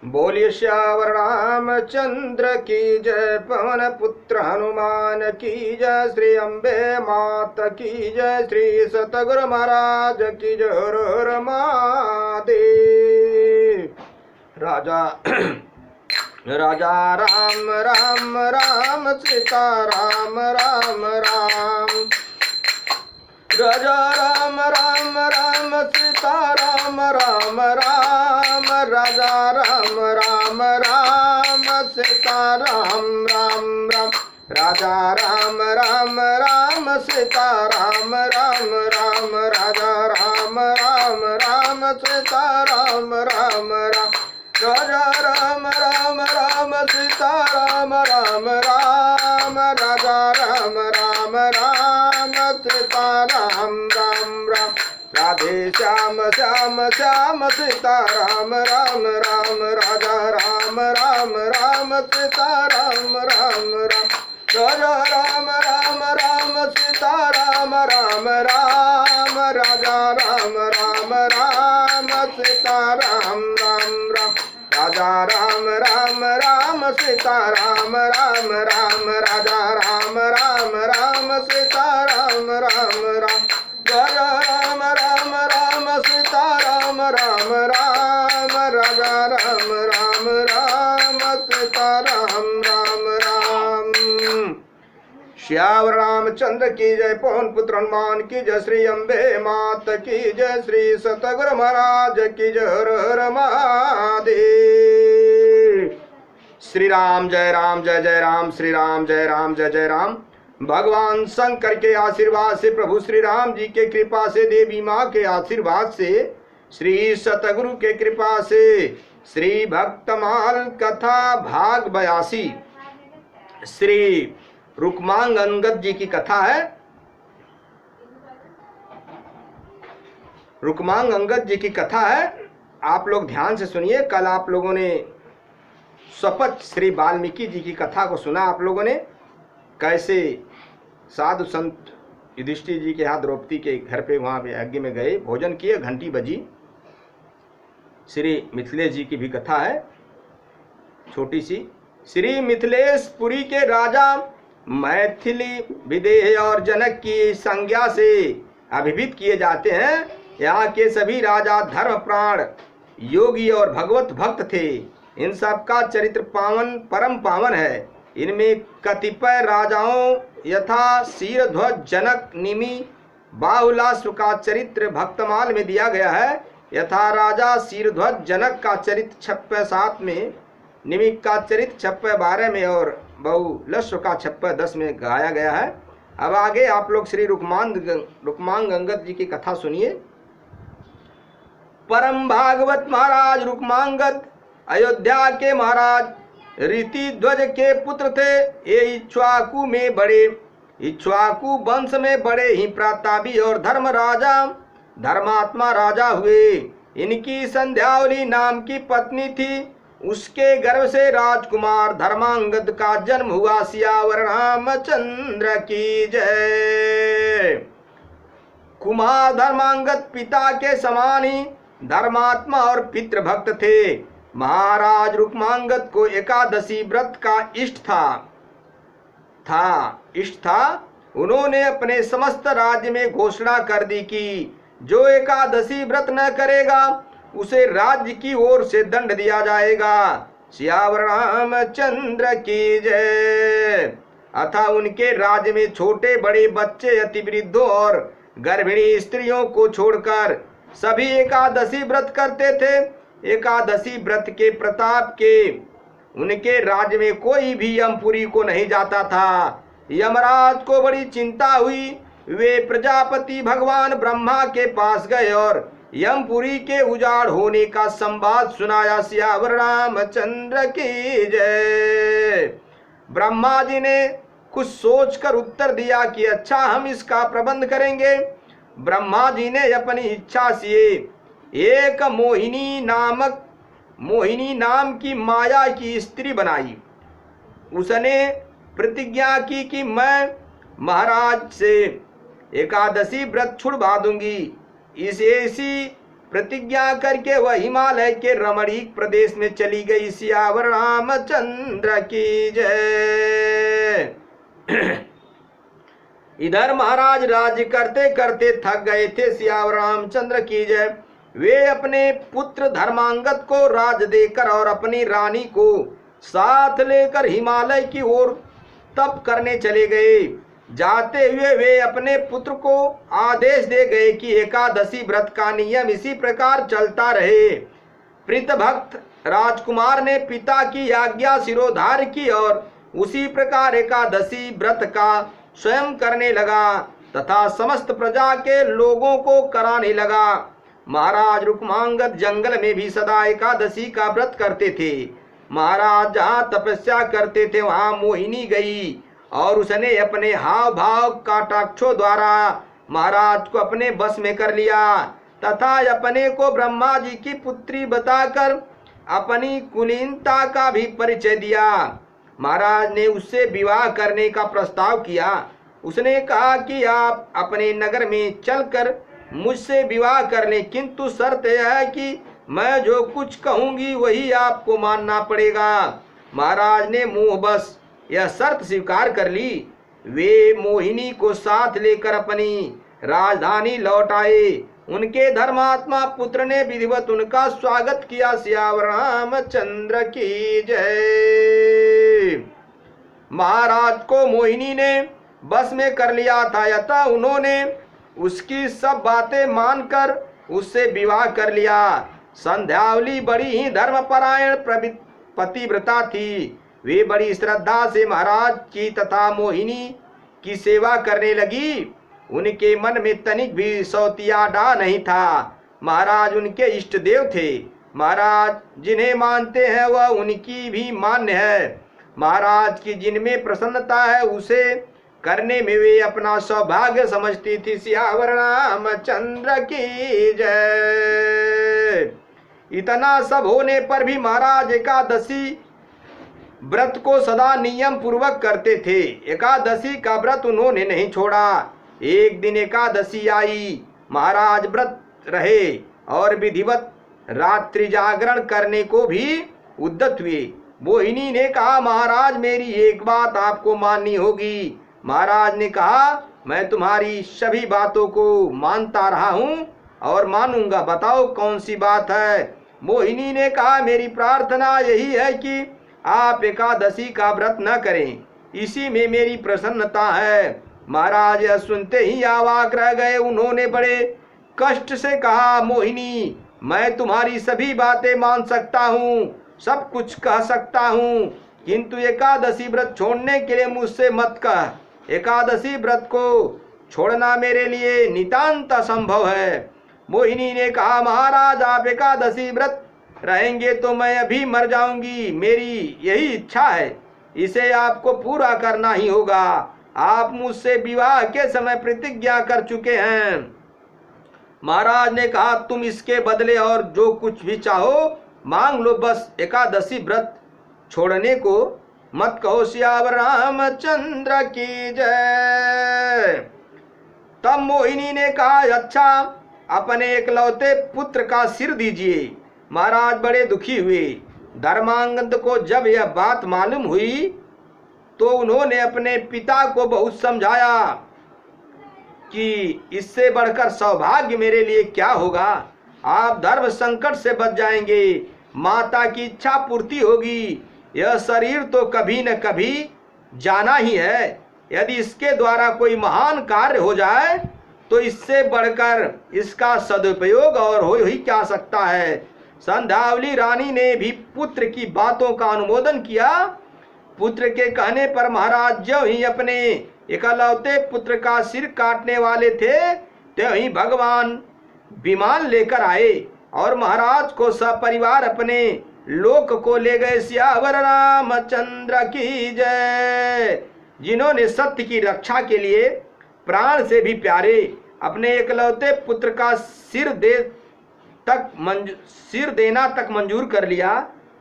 बोलिए श्यावर रामचंद्र की जय, पवन पुत्र हनुमान की जय, श्री अम्बे मात की जय, श्री सतगुरु महाराज की जय। हर हर महादेव। राजा राजा राम राम राम, सीता राम राम राम। राजा राम राम राम, सीता राम राम राम। राजा राम राम राम, सीता राम राम राम। राजा राम राम राम, सीता राम राम राम। राजा राम राम राम, सीता राम राम राम। राजा राम राम राम, सीता राम राम राम। राजा राम राम राम, सीता राम राम राम। राधे श्याम श्याम श्याम, सीता राम राम राम। राजा राम राम राम, सीता राम राम राम। राजा राम राम राम, सीता राम राम राम। राजा राम राम राम, सीता राम राम राम। राजा राम राम राम, सीता राम राम राम। राजा राम राम राम, सीता राम राम राम। राजा राम राम राम, सीता राम राम राम। राजा राम राम राम, सीता राम राम राम। श्यावर रामचंद्र की जय, पवन पुत्र हनुमान की जय, श्री अम्बे मात की जय, श्री सतगुरु महाराज की जय। हर हर महादेव। श्री राम जय जय राम, श्री राम जय जय राम। भगवान शंकर के आशीर्वाद से, प्रभु श्री राम जी के कृपा से, देवी माँ के आशीर्वाद से, श्री सतगुरु के कृपा से, श्री भक्तमाल कथा भाग 82 श्री रुक्मांग अंगद जी की कथा है। रुक्मांग अंगद जी की कथा है। आप लोग ध्यान से सुनिए। कल आप लोगों ने स्वपथ श्री वाल्मीकि जी की कथा को सुना। आप लोगों ने कैसे साधु संत युधिष्ठिर जी के यहाँ द्रौपदी के घर पे वहाँ पे यज्ञ में गए, भोजन किए, घंटी बजी। श्री मिथिलेश जी की भी कथा है छोटी सी। श्री मिथिलेशपुरी के राजा मैथिली विदेह और जनक की संज्ञा से अभिहित किए जाते हैं। यहाँ के सभी राजा धर्म प्राण, योगी और भगवत भक्त थे। इन सब का चरित्र पावन, परम पावन है। इनमें कतिपय राजाओं यथा शीरध्वज, जनक, निमि, बाहुलाश्व का चरित्र भक्तमाल में दिया गया है। यथा राजा शीरध्वज जनक का चरित्र 56 में, निमि का चरित्र 56 में और बहुलश्व का 56 में गाया गया है। अब आगे आप लोग श्री रुक्मांग अंगद जी की कथा सुनिए। परम भागवत महाराज रुक्मांगद अयोध्या के महाराज रीति ध्वज के पुत्र थे। ये इक्ष्वाकु में बड़े, इक्ष्वाकु वंश में बड़े ही प्रतापी और धर्मात्मा राजा हुए। इनकी संध्यावली नाम की पत्नी थी। उसके गर्भ से राजकुमार धर्मांगद का जन्म हुआ। सियावर रामचंद्र की जय। कुमार धर्मांगद पिता के समान ही धर्मात्मा और पितृभक्त थे। महाराज रुक्मांगद को एकादशी व्रत का इष्ट था। उन्होंने अपने समस्त राज्य में घोषणा कर दी कि जो एकादशी व्रत न करेगा उसे राज्य की ओर से दंड दिया जाएगा। सियावर रामचंद्र की जय। अतः उनके राज्य में छोटे बड़े बच्चे, अति वृद्धों और गर्भिणी स्त्रियों को छोड़कर सभी एकादशी व्रत करते थे। एकादशी व्रत के प्रताप के उनके राज्य में कोई भी यमपुरी को नहीं जाता था। यमराज को बड़ी चिंता हुई। वे प्रजापति भगवान ब्रह्मा के पास गए और यमपुरी के उजाड़ होने का संवाद सुनाया। सियावर रामचंद्र की जय। ब्रह्मा जी ने कुछ सोचकर उत्तर दिया कि अच्छा, हम इसका प्रबंध करेंगे। ब्रह्मा जी ने अपनी इच्छा से एक मोहिनी नाम की माया की स्त्री बनाई। उसने प्रतिज्ञा की कि मैं महाराज से एकादशी व्रत छुड़वा दूंगी। इस ऐसी प्रतिज्ञा करके वह हिमालय के रमणीक प्रदेश में चली गई। सियावर रामचंद्र की जय। इधर महाराज राज्य करते करते थक गए थे। सियावर रामचंद्र की जय। वे अपने पुत्र धर्मांगद को राज देकर और अपनी रानी को साथ लेकर हिमालय की ओर तप करने चले गए। जाते हुए वे अपने पुत्र को आदेश दे गए कि एकादशी व्रत का नियम इसी प्रकार चलता रहे। प्रीत भक्त राजकुमार ने पिता की आज्ञा सिरोधार्य की और उसी प्रकार एकादशी व्रत का स्वयं करने लगा तथा समस्त प्रजा के लोगों को कराने लगा। महाराज रुक्मांगद जंगल में भी सदा एकादशी का व्रत करते थे। महाराज जहाँ तपस्या करते थे वहाँ मोहिनी गई और उसने अपने हाव भाव कटाक्षों द्वारा महाराज को अपने बस में कर लिया तथा अपने को ब्रह्मा जी की पुत्री बताकर अपनी कुलीनता का भी परिचय दिया। महाराज ने उससे विवाह करने का प्रस्ताव किया। उसने कहा कि आप अपने नगर में चलकर मुझसे विवाह कर लें, किंतु शर्त यह है कि मैं जो कुछ कहूंगी वही आपको मानना पड़ेगा। महाराज ने मुंह बस यह शर्त स्वीकार कर ली। वे मोहिनी को साथ लेकर अपनी राजधानी लौट आए। उनके धर्मात्मा पुत्र ने विधिवत उनका स्वागत किया। सियावर रामचंद्र की जय। महाराज को मोहिनी ने बस में कर लिया था, अतः उन्होंने उसकी सब बातें मानकर उससे विवाह कर लिया। संध्यावली बड़ी ही धर्मपरायण पतिव्रता थी। वे बड़ी श्रद्धा से महाराज की तथा मोहिनी की सेवा करने लगी। उनके मन में तनिक भी सौतिया डा नहीं था। महाराज उनके इष्ट देव थे। महाराज जिन्हें मानते हैं वह उनकी भी मान्य है। महाराज की जिनमें प्रसन्नता है उसे करने में वे अपना सौभाग्य समझती थी। सियावर रामचंद्र की जय। इतना सब होने पर भी महाराज एकादशी व्रत को सदा नियम पूर्वक करते थे। एकादशी का व्रत उन्होंने नहीं छोड़ा। एक दिन एकादशी आई। महाराज व्रत रहे और विधिवत रात्रि जागरण करने को भी उद्यत हुए। मोहिनी ने कहा, महाराज मेरी एक बात आपको माननी होगी। महाराज ने कहा, मैं तुम्हारी सभी बातों को मानता रहा हूँ और मानूंगा, बताओ कौन सी बात है। मोहिनी ने कहा, मेरी प्रार्थना यही है कि आप एकादशी का व्रत न करें, इसी में मेरी प्रसन्नता है। महाराज यह सुनते ही अवाक रह गए। उन्होंने बड़े कष्ट से कहा, मोहिनी मैं तुम्हारी सभी बातें मान सकता हूँ, सब कुछ कह सकता हूँ, किंतु एकादशी व्रत छोड़ने के लिए मुझसे मत कह। एकादशी व्रत को छोड़ना मेरे लिए नितांत असंभव है। मोहिनी ने कहा, महाराज आप एकादशी व्रत रहेंगे तो मैं अभी मर जाऊंगी, मेरी यही इच्छा है, इसे आपको पूरा करना ही होगा। आप मुझसे विवाह के समय प्रतिज्ञा कर चुके हैं। महाराज ने कहा, तुम इसके बदले और जो कुछ भी चाहो मांग लो, बस एकादशी व्रत छोड़ने को मत कहो। सियावर रामचंद्र की जय। तब मोहिनी ने कहा, अच्छा अपने एकलौते पुत्र का सिर दीजिए। महाराज बड़े दुखी हुए। धर्मांगद को जब यह बात मालूम हुई तो उन्होंने अपने पिता को बहुत समझाया कि इससे बढ़कर सौभाग्य मेरे लिए क्या होगा। आप धर्म संकट से बच जाएंगे, माता की इच्छा पूर्ति होगी। यह शरीर तो कभी न कभी जाना ही है। यदि इसके द्वारा कोई महान कार्य हो जाए तो इससे बढ़कर इसका सदुपयोग और हो ही क्या सकता है। संध्यावली रानी ने भी पुत्र की बातों का अनुमोदन किया। पुत्र के कहने पर महाराज जो ही अपने इकलौते पुत्र का सिर काटने वाले थे त्यों ही भगवान विमान लेकर आए और महाराज को सपरिवार अपने लोक को ले गए। सियावर रामचंद्र की जय। जिन्होंने सत्य की रक्षा के लिए प्राण से भी प्यारे अपने इकलौते पुत्र का सिर देना तक मंजूर कर लिया,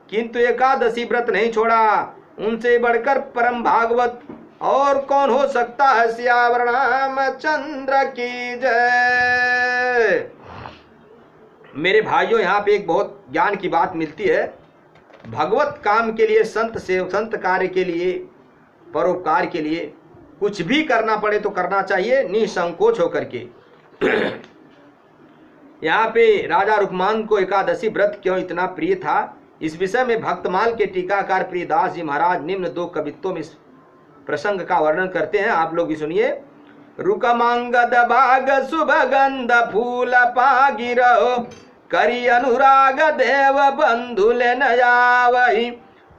किंतु एकादशी व्रत नहीं छोड़ा। उनसे बढ़कर परम भागवत और कौन हो सकता है। सियावर रामचंद्र की जय। मेरे भाइयों, यहाँ पे एक बहुत ज्ञान की बात मिलती है। भगवत काम के लिए, संत कार्य के लिए, परोपकार के लिए कुछ भी करना पड़े तो करना चाहिए, निसंकोच होकर के। यहाँ पे राजा रुक्मांग को एकादशी व्रत क्यों इतना प्रिय था, इस विषय में भक्तमाल के टीकाकार प्रियदास जी महाराज निम्न 2 कवित्तों में इस प्रसंग का वर्णन करते हैं, आप लोग भी सुनिए। रुकमांगद बाग सुभगंध फूल पागिरो, करी अनुराग देव बंधु ले नयावही,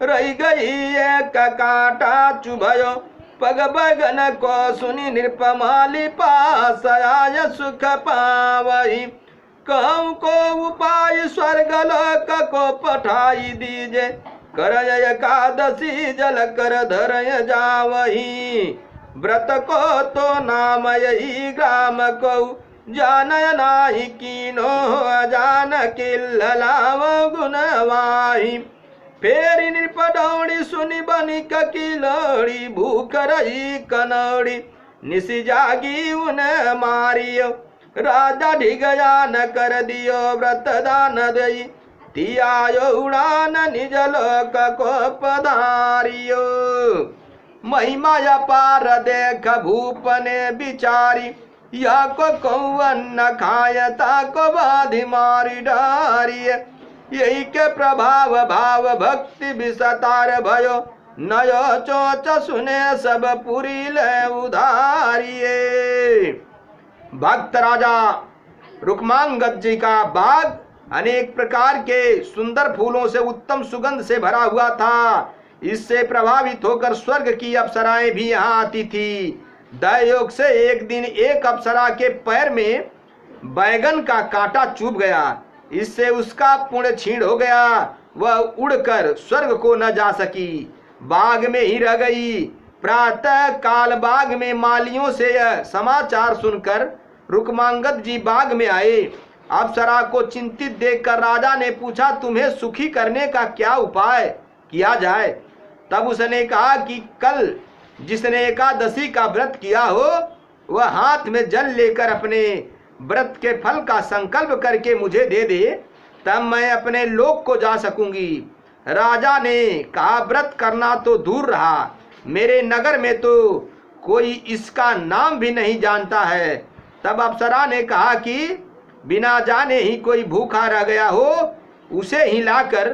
रही गई एक कांटा चुभयो, पग बगन को सुनी निरपमाली पास आय सुख पावही, कहूँ को उपाय स्वर्ग लोक को पठाई दीजे, करय एकादशी जल कर धरय जावही, व्रत को तो नाम यही ग्राम को, जानय नाही कीनो अजान किल्लाव गुणवाही, फेरी निपडौड़ी सुनी बनी ककिलोड़ी, भूख रही कनौड़ी निसी जागी उन मारियो, राजा ढिगया न कर दियो व्रत दान दई, तियायो उड़ान निज लोक को पधारियो, महिमा अपार देख भूपने बिचारी, या को कौन खायता को बाधि मारी डारिय, यही के प्रभाव भाव भक्ति विसतार भयो, नयो चोच सुने सब पुरी ले उधारिये। भक्त राजा रुक्मांगद जी का बाग अनेक प्रकार के सुंदर फूलों से उत्तम सुगंध से भरा हुआ था। इससे प्रभावित होकर स्वर्ग की अप्सराएं भी यहाँ आती थी। दयोग से एक दिन एक अप्सरा के पैर में बैगन का कांटा चुभ गया, इससे उसका पुण्य क्षीण हो गया, वह उड़कर स्वर्ग को न जा सकी, बाग में ही रह गई। प्रातः काल बाग में मालियों से यह समाचार सुनकर रुक्मांगद जी बाग में आए। अप्सरा को चिंतित देखकर राजा ने पूछा, तुम्हें सुखी करने का क्या उपाय किया जाए? तब उसने कहा कि कल जिसने एकादशी का व्रत किया हो वह हाथ में जल लेकर अपने व्रत के फल का संकल्प करके मुझे दे दे, तब मैं अपने लोक को जा सकूंगी। राजा ने कहा, व्रत करना तो दूर रहा, मेरे नगर में तो कोई इसका नाम भी नहीं जानता है। तब अप्सरा ने कहा कि बिना जाने ही कोई भूखा रह गया हो, उसे ही लाकर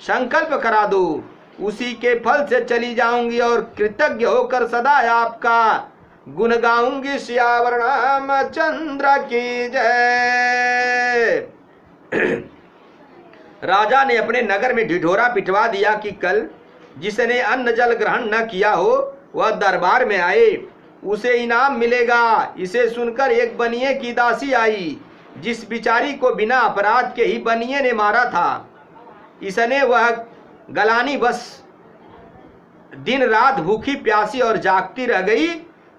संकल्प करा दो, उसी के फल से चली जाऊंगी और कृतज्ञ होकर सदा आपका गुण गाऊंगी। सियावर रामचंद्र की जय। राजा ने अपने नगर में ढिढोरा पिटवा दिया कि कल जिसने अन्न जल ग्रहण न किया हो वह दरबार में आए, उसे इनाम मिलेगा। इसे सुनकर एक बनिए की दासी आई, जिस बिचारी को बिना अपराध के ही बनिए ने मारा था। इसने वह गलानी बस दिन रात भूखी प्यासी और जागती रह गई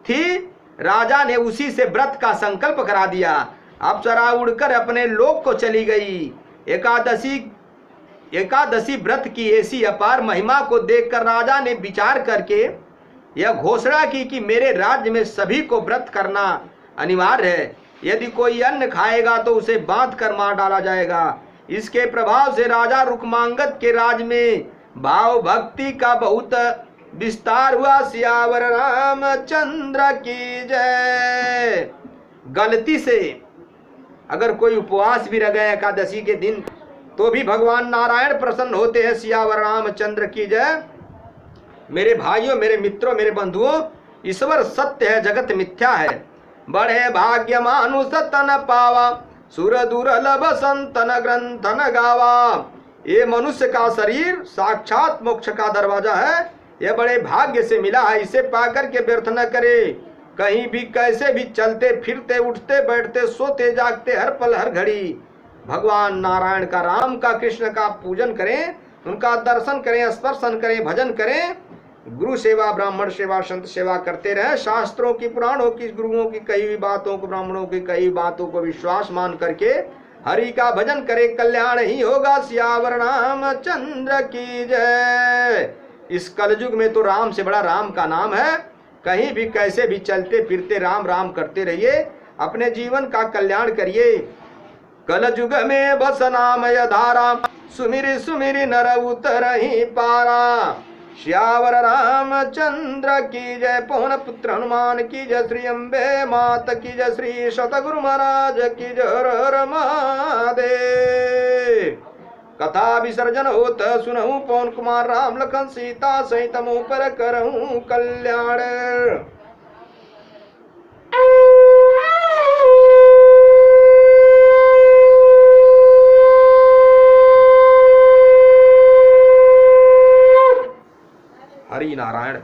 थी। राजा ने उसी से व्रत का संकल्प करा दिया। अप्सरा उड़कर अपने लोक को चली गई। एकादशी व्रत की ऐसी अपार महिमा को देखकर राजा ने विचार करके यह घोषणा की कि मेरे राज्य में सभी को व्रत करना अनिवार्य है। यदि कोई अन्न खाएगा तो उसे बांध कर मार डाला जाएगा। इसके प्रभाव से राजा रुक्मांगद के राज में भाव भक्ति का बहुत विस्तार हुआ। सियावर रामचंद्र की जय। गलती से अगर कोई उपवास भी रह गया एकादशी के दिन तो भी भगवान नारायण प्रसन्न होते हैं। सियावर रामचंद्र की जय। मेरे भाइयों, मेरे मित्रों, मेरे बंधुओं, ईश्वर सत्य है, जगत मिथ्या है। बड़े भाग्य मानुष तन पावा, सुर दुर्लभ संतन ग्रंथन गावा। ये मनुष्य का शरीर साक्षात मोक्ष का दरवाजा है। यह बड़े भाग्य से मिला है, इसे पाकर के व्यर्थ न करे। कहीं भी कैसे भी चलते फिरते, उठते बैठते, सोते जागते, हर पल हर घड़ी भगवान नारायण का, राम का, कृष्ण का पूजन करें, उनका दर्शन करें, स्पर्शन करें, भजन करें, गुरु सेवा, ब्राह्मण सेवा, संत सेवा करते रहे। शास्त्रों की, पुराणों की, गुरुओं की कई हुई बातों को, ब्राह्मणों की कई बातों को विश्वास मान करके हरि का भजन करे, कल्याण ही होगा। सियावर रामचंद्र की जय। इस कलयुग में तो राम से बड़ा राम का नाम है। कहीं भी कैसे भी चलते फिरते राम राम करते रहिए, अपने जीवन का कल्याण करिए। कल जुग में बस नाम धारा, सुमिर सुमिर नर उतरहि पारा। श्यावर रामचंद्र की जय, पवन पुत्र हनुमान की जय, श्री अम्बे मात की जय, श्री सतगुरु महाराज की जय। महादेव कथा विसर्जन होत सुनहु, पवन कुमार राम लखन सीता सहित मुँह पर करहूं कल्याण। हरि नारायण।